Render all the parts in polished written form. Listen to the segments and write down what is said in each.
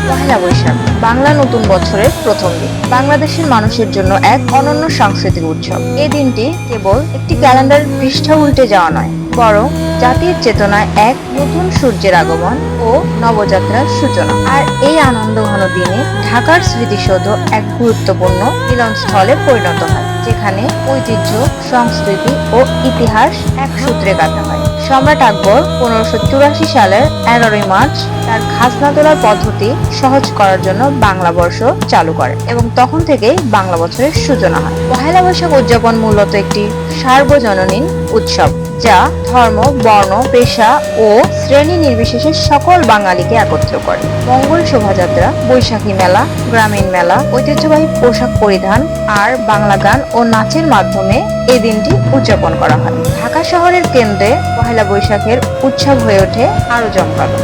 পহেলা বৈশাখ বাংলা নতুন বছরের প্রথম দিন। বাংলাদেশের মানুষের জন্য এক অনন্য সাংস্কৃতিক উৎসব। এই দিনটি কেবল একটি ক্যালেন্ডারের পৃষ্ঠা উল্টে যাওয়া নয়, বরং জাতির চেতনায় এক নতুন সূর্যের আগমন ও নবযাত্রার সূচনা। আর এই আনন্দঘন দিনে ঢাকার স্মৃতিসৌধ এক গুরুত্বপূর্ণ মিলনস্থলে পরিণত হয়, যেখানে ঐতিহ্য, সংস্কৃতি ও ইতিহাস এক সূত্রে গাঁথা হয়। সম্রাট আকবর 1584 সালের 11ই মার্চ তার খাজনা তোলার পদ্ধতি সহজ করার জন্য বাংলা বর্ষ চালু করেন এবং তখন থেকেই বাংলা বছরের সূচনা হয়। পহেলা বৈশাখ উদযাপন মূলত একটি সার্বজনীন উৎসব, যা ধর্ম, বর্ণ, পেশা ও শ্রেণী নির্বিশেষে সকল বাঙালিকে একত্র করে। মঙ্গল শোভাযাত্রা, বৈশাখী মেলা, গ্রামীণ মেলা, ঐতিহ্যবাহী পোশাক পরিধান আর বাংলা গান ও নাচের মাধ্যমে এই দিনটি উদযাপন করা হয়। ঢাকা শহরের কেন্দ্রে পহেলা বৈশাখের উৎসব হয়ে ওঠে আরো জমকালো।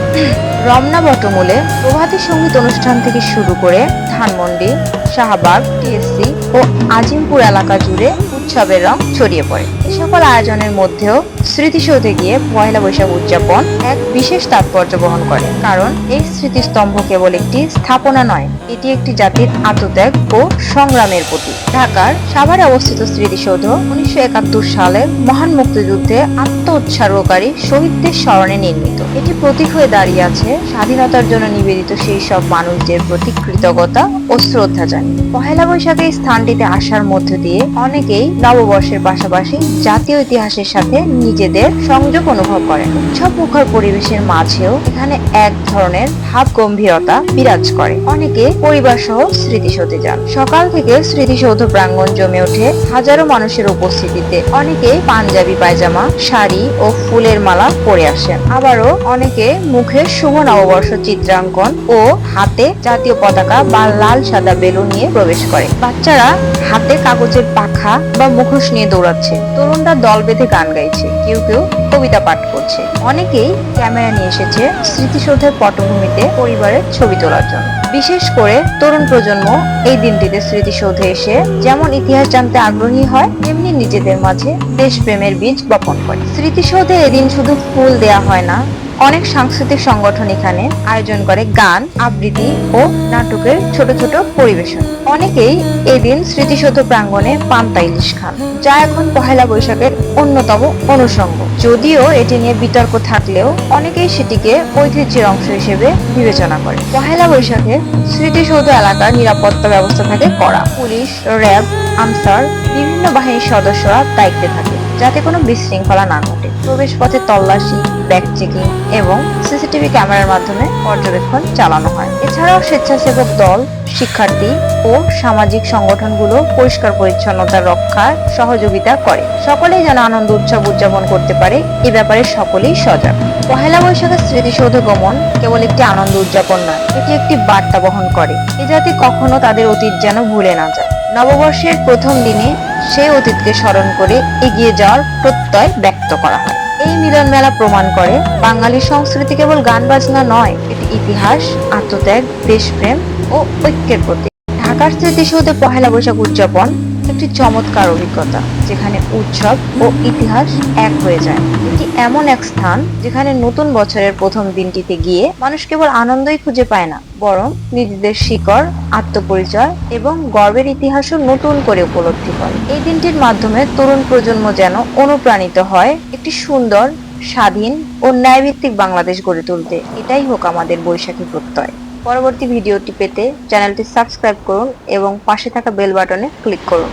রমনা বটমূলে প্রভাতী সঙ্গীত অনুষ্ঠান থেকে শুরু করে ধানমন্ডি, শাহবাগ, টিএসসি ও আজিমপুর এলাকা জুড়ে উৎসবের রং ছড়িয়ে পড়ে। এ সকল আয়োজনের মধ্যেও স্মৃতিসৌধে গিয়ে পহেলা বৈশাখ উদযাপন এক বিশেষ তাৎপর্য বহন করে, কারণ এই স্মৃতিস্তম্ভ কেবল একটি স্থাপনা নয়, এটি একটি জাতির আত্মত্যাগ ও সংগ্রামের প্রতীক। ঢাকার সাভারে অবস্থিত স্মৃতিসৌধ 1971 সালে মহান মুক্তিযুদ্ধে আত্মোৎসর্গকারী শহীদদের স্মরণে নির্মিত। এটি প্রতীক হয়ে দাঁড়িয়ে আছে স্বাধীনতার জন্য নিবেদিত সেই সব মানুষদের প্রতি কৃতজ্ঞতা ও শ্রদ্ধা জানিয়ে। পহেলা বৈশাখে এই স্থানটিতে আসার মধ্য দিয়ে অনেকেই নববর্ষের পাশাপাশি জাতীয় ইতিহাসের সাথে নিজেদের সংযোগ অনুভব করেন। উৎসব মুখর পরিবেশের মাঝেও এখানে এক ধরনের ভাব গম্ভীরতা বিরাজ করে। অনেকে পরিবার সহ স্মৃতিসৌধে যান। সকাল থেকে স্মৃতিসৌধ প্রাঙ্গণ জমে ওঠে হাজারো মানুষের উপস্থিতিতে। অনেকে পাঞ্জাবি পায়জামা, শাড়ি ও ফুলের মালা পরে আসেন। আবারও অনেকে মুখে শুভ নববর্ষ চিত্রাঙ্কন ও হাতে জাতীয় পতাকা বা লাল সাদা বেলুন নিয়ে প্রবেশ করে। বাচ্চারা হাতে কাগজের পাখা বা মুখোশ নিয়ে দৌড়াচ্ছে। তরুণরা দল বেঁধে গান গাইছে, কেউ কেউ কবিতা পাঠ করছে। অনেকেই ক্যামেরা নিয়ে এসেছে স্মৃতিসৌধের পটভূমিতে পরিবারের ছবি তোলার জন্য। বিশেষ করে তরুণ প্রজন্ম এই দিনটিতে স্মৃতিসৌধে এসে যেমন ইতিহাস জানতে আগ্রহী হয়, তেমনি নিজেদের মাঝে দেশপ্রেমের বীজ বপন করে। স্মৃতিসৌধে এদিন শুধু ফুল দেয়া হয় না, অনেক সাংস্কৃতিক সংগঠন এখানে আয়োজন করে গান, আবৃত্তি ও নাটকের ছোট ছোট পরিবেশন। অনেকেই এদিন স্মৃতিসৌধ প্রাঙ্গণে পান্তা ইলিশ খান, যা এখন পহেলা বৈশাখের অন্যতম অনুষঙ্গ। যদিও এটি নিয়ে বিতর্ক থাকলেও অনেকেই সেটিকে ঐতিহ্যের অংশ হিসেবে বিবেচনা করে। পহেলা বৈশাখে স্মৃতিসৌধ এলাকার নিরাপত্তা ব্যবস্থা থাকে কড়া। পুলিশ, র্যাব, আনসার, বিভিন্ন বাহিনীর সদস্যরা দায়িত্বে থাকে যাতে কোনো বিশৃঙ্খলা না ঘটে। প্রবেশ পথে তল্লাশি, ব্যাগ চেকিং এবং সিসিটিভি ক্যামেরার মাধ্যমে পর্যবেক্ষণ চালানো হয়। এছাড়াও স্বেচ্ছাসেবক দল, শিক্ষার্থী ও সামাজিক সংগঠনগুলো পরিষ্কার পরিচ্ছন্নতা রক্ষায় সহযোগিতা করে। সকলেই যেন আনন্দ উৎসব উদযাপন করতে পারে, এ ব্যাপারে সকলেই সজাগ। পহেলা বৈশাখের স্মৃতিসৌধ গমন কেবল একটি আনন্দ উদযাপন নয়, এটি একটি বার্তা বহন করে। এ জাতি কখনো তাদের অতীত যেন ভুলে না যায়। নববর্ষের প্রথম দিনে সেই অতীতকে স্মরণ করে এগিয়ে যাওয়ার প্রত্যয় ব্যক্ত করা হয়। এই মিলন মেলা প্রমাণ করে বাঙালির সংস্কৃতি কেবল গান বাজনা নয়, এটি ইতিহাস, আত্মত্যাগ, দেশপ্রেম ও ঐক্যের প্রতীক। ঢাকার স্মৃতিসৌধে পহেলা বৈশাখ উদযাপন একটি চমৎকার অভিজ্ঞতা, যেখানে উৎসব ও ইতিহাস এক হয়ে যায়। এটি এমন এক স্থান যেখানে নতুন বছরের প্রথম দিনটিতে গিয়ে মানুষ কেবল আনন্দই খুঁজে পায় না, বরং নিজেদের শিকড়, আত্মপরিচয় এবং গর্বের ইতিহাসও নতুন করে উপলব্ধি করে। এই দিনটির মাধ্যমে তরুণ প্রজন্ম যেন অনুপ্রাণিত হয় একটি সুন্দর, স্বাধীন ও ন্যায়ভিত্তিক বাংলাদেশ গড়ে তুলতে। এটাই হোক আমাদের বৈশাখী প্রত্যয়। পরবর্তী ভিডিওটি পেতে চ্যানেলটি সাবস্ক্রাইব করুন এবং পাশে থাকা বেল বাটনে ক্লিক করুন।